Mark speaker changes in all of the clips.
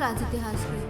Speaker 1: राज इतिहास के।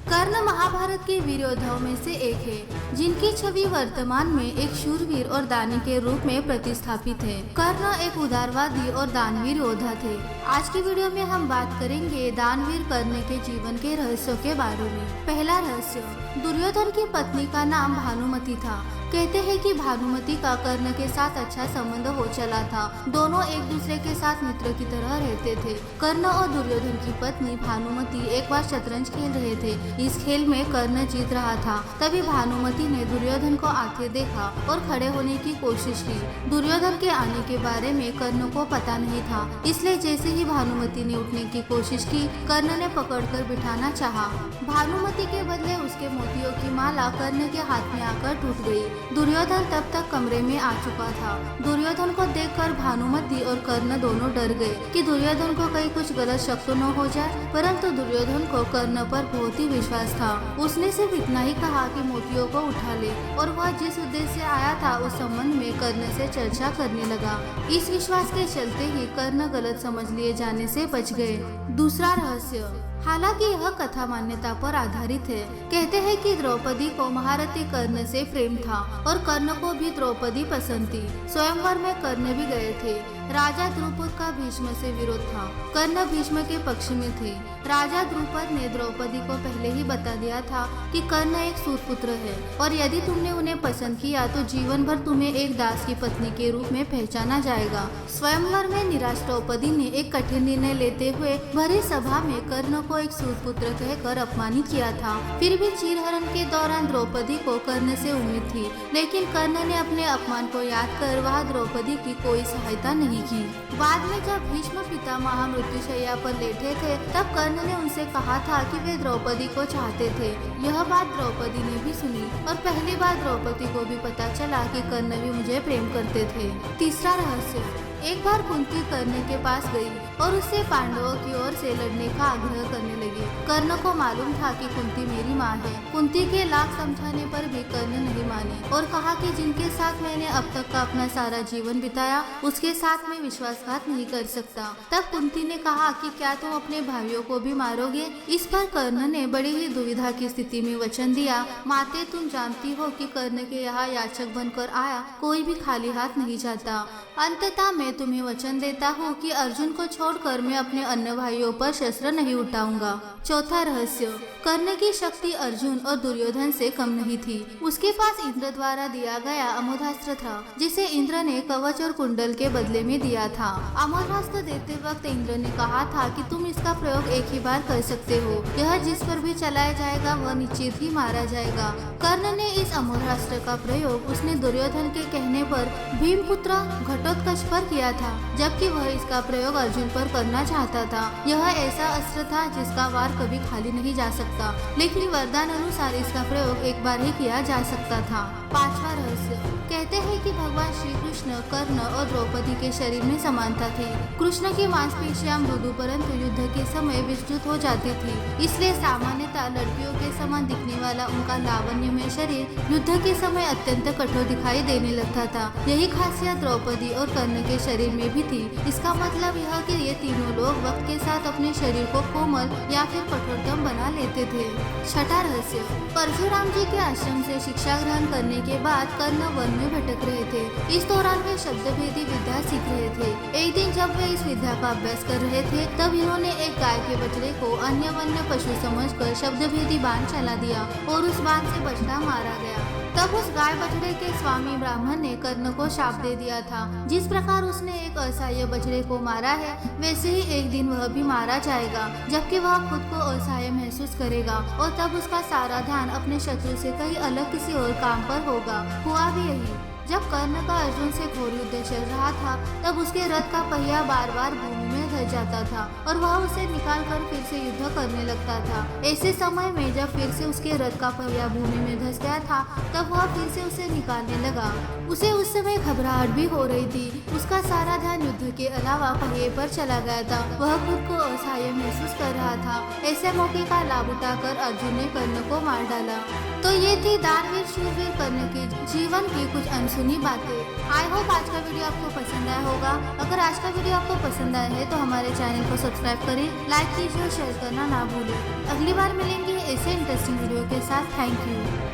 Speaker 1: कर्ण महाभारत के वीर योद्धाओं में से एक है, जिनकी छवि वर्तमान में एक शूरवीर और दानी के रूप में प्रतिस्थापित है। कर्ण एक उदारवादी और दानवीर योद्धा थे। आज की वीडियो में हम बात करेंगे दानवीर कर्ण के जीवन के रहस्यों के बारे में। पहला रहस्य, दुर्योधन की पत्नी का नाम भानुमति था। कहते हैं कि भानुमति का कर्ण के साथ अच्छा संबंध हो चला था। दोनों एक दूसरे के साथ मित्र की तरह रहते थे। कर्ण और दुर्योधन की पत्नी भानुमति एक बार शतरंज खेल रहे थे। इस खेल में कर्ण जीत रहा था। तभी भानुमति ने दुर्योधन को आते देखा और खड़े होने की कोशिश की। दुर्योधन के आने के बारे में कर्ण को पता नहीं था, इसलिए जैसे ही भानुमति ने उठने की कोशिश की, कर्ण ने पकड़कर बिठाना चाहा। भानुमति के बदले उसके मोतियों की माला कर्ण के हाथ में आकर टूट गई। दुर्योधन तब तक कमरे में आ चुका था। दुर्योधन को देखकर भानुमति और कर्ण दोनों डर गए कि दुर्योधन को कहीं कुछ गलत शक तो न हो जाए, परंतु दुर्योधन को कर्ण पर बहुत ही विश्वास था। उसने सिर्फ इतना ही कहा कि मोतियों को उठा ले, और वह जिस उद्देश्य से आया था उस संबंध में कर्ण से चर्चा करने लगा। इस विश्वास के चलते ही कर्ण गलत समझ लिए जाने से बच गए। दूसरा रहस्य, हालांकि यह कथा मान्यता पर आधारित है। कहते हैं कि द्रौपदी को महारथी कर्ण से प्रेम था और कर्ण को भी द्रौपदी पसंद थी। स्वयंवर में कर्ण भी गए थे। राजा द्रुपद का भीष्म से विरोध था। कर्ण भीष्म के पक्ष में थे। राजा द्रुपद ने द्रौपदी को पहले ही बता दिया था कि कर्ण एक सूतपुत्र है और यदि तुमने उन्हें पसंद किया तो जीवन भर तुम्हें एक दास की पत्नी के रूप में पहचाना जाएगा। स्वयंवर में निराश द्रौपदी ने एक कठिन निर्णय लेते हुए भरी सभा में कर्ण को एक सूतपुत्र कहकर अपमानित किया था। फिर भी चीरहरण के दौरान द्रौपदी को कर्ण से उम्मीद थी, लेकिन कर्ण ने अपने अपमान को याद कर वहां द्रौपदी की कोई सहायता नहीं की। बाद में जब भीष्म पितामह मृत्युशैया पर लेटे थे, तब कर्ण ने उनसे कहा था कि वे द्रौपदी को चाहते थे। यह बात द्रौपदी ने भी सुनी और पहली बार द्रौपदी को भी पता चला कि कर्ण भी मुझे प्रेम करते थे। तीसरा रहस्य, एक बार कुंती कर्ण के पास गई और उससे पांडवों की ओर से लड़ने का आग्रह करने लगी। कर्ण को मालूम था कि कुंती मेरी माँ है। कुंती के लाख समझाने पर भी कर्ण नहीं माने और कहा कि जिनके साथ मैंने अब तक का अपना सारा जीवन बिताया, उसके साथ मैं विश्वासघात नहीं कर सकता। तब कुंती ने कहा कि क्या तुम अपने भाइयों को भी मारोगे? इस पर कर्ण ने बड़ी ही दुविधा की स्थिति में वचन दिया, माते तुम जानती हो कि कर्ण के यहाँ याचक बनकर आया कोई भी खाली हाथ नहीं जाता। अंततः मैं तुम्हें वचन देता हूँ कि अर्जुन को छोड़कर मैं अपने अन्य भाइयों पर शस्त्र नहीं उठाऊंगा। चौथा रहस्य, कर्ण की शक्ति अर्जुन और दुर्योधन से कम नहीं थी। उसके पास इंद्र द्वारा दिया गया अमोघास्त्र था, जिसे इंद्र ने कवच और कुंडल के बदले में दिया था। अमोघास्त्र देते वक्त इंद्र ने कहा था कि तुम इसका प्रयोग एक ही बार कर सकते हो। यह जिस पर भी चलाया जाएगा वह निश्चित ही मारा जाएगा। कर्ण ने इस अमोघास्त्र का प्रयोग उसने दुर्योधन के कहने पर भीमपुत्र घटोत्कच पर किया था, जबकि वह इसका प्रयोग अर्जुन पर करना चाहता था। यह ऐसा अस्त्र था जिसका वार कभी खाली नहीं जा सकता, लेकिन वरदान अनुसार इसका प्रयोग एक बार ही किया जा सकता था। पांचवा रहस्य, कहते हैं कि भगवान श्री कृष्ण कर्ण और द्रौपदी के शरीर में समानता थी। कृष्ण की मांसपेशियां मृदु परंतु युद्ध के समय विस्तृत हो जाती थी, इसलिए सामान्यतः लड़कियों के समान दिखने वाला उनका लावण्यमय शरीर युद्ध के समय अत्यंत कठोर दिखाई देने लगता था। यही खासियत द्रौपदी और कर्ण के शरीर में भी थी। इसका मतलब यह कि ये तीनों लोग वक्त के साथ अपने शरीर को कोमल या फिर कठोरतम बना लेते थे। छठा रहस्य, परशुराम जी के आश्रम से शिक्षा ग्रहण करने के बाद कर्ण वन में भटक रहे थे। इस दौरान वे शब्दभेदी विद्या सीख रहे थे। एक दिन जब वे इस विद्या का अभ्यास कर रहे थे, तब इन्होंने एक गाय के बछड़े को अन्य वन्य पशु समझकर शब्दभेदी बाण चला दिया और उस बाण से बछड़ा मारा गया। तब उस गाय बछड़े के स्वामी ब्राह्मण ने कर्ण को शाप दे दिया था। जिस प्रकार उसने एक असहाय बछड़े को मारा है, वैसे ही एक दिन वह भी मारा जाएगा, जबकि वह खुद को असहाय महसूस करेगा और तब उसका सारा ध्यान अपने शत्रु से कहीं अलग किसी और काम पर होगा। हुआ भी यही। जब कर्ण का अर्जुन से घोर युद्ध चल रहा था, तब उसके रथ का पहिया बार बार भूमि में धस जाता था और वह उसे निकालकर फिर से युद्ध करने लगता था। ऐसे समय में जब फिर से उसके रथ का पहिया भूमि में धस गया था, तब वह फिर से उसे निकालने लगा। उसे उस समय घबराहट भी हो रही थी। उसका सारा ध्यान युद्ध के अलावा पहिए पर चला गया था। वह खुद को असहाय महसूस कर रहा था। ऐसे मौके का लाभ उठाकर अर्जुन ने कर्ण को मार डाला। तो ये थी दानवीर शूरवीर कर्ण के जीवन की कुछ अनसुनी बातें। आई होप आज का वीडियो आपको पसंद आया होगा। अगर आज का वीडियो आपको पसंद आया है तो हमारे चैनल को सब्सक्राइब करें, लाइक कीजिए और शेयर करना ना भूलें। अगली बार मिलेंगे ऐसे इंटरेस्टिंग वीडियो के साथ। Thank you.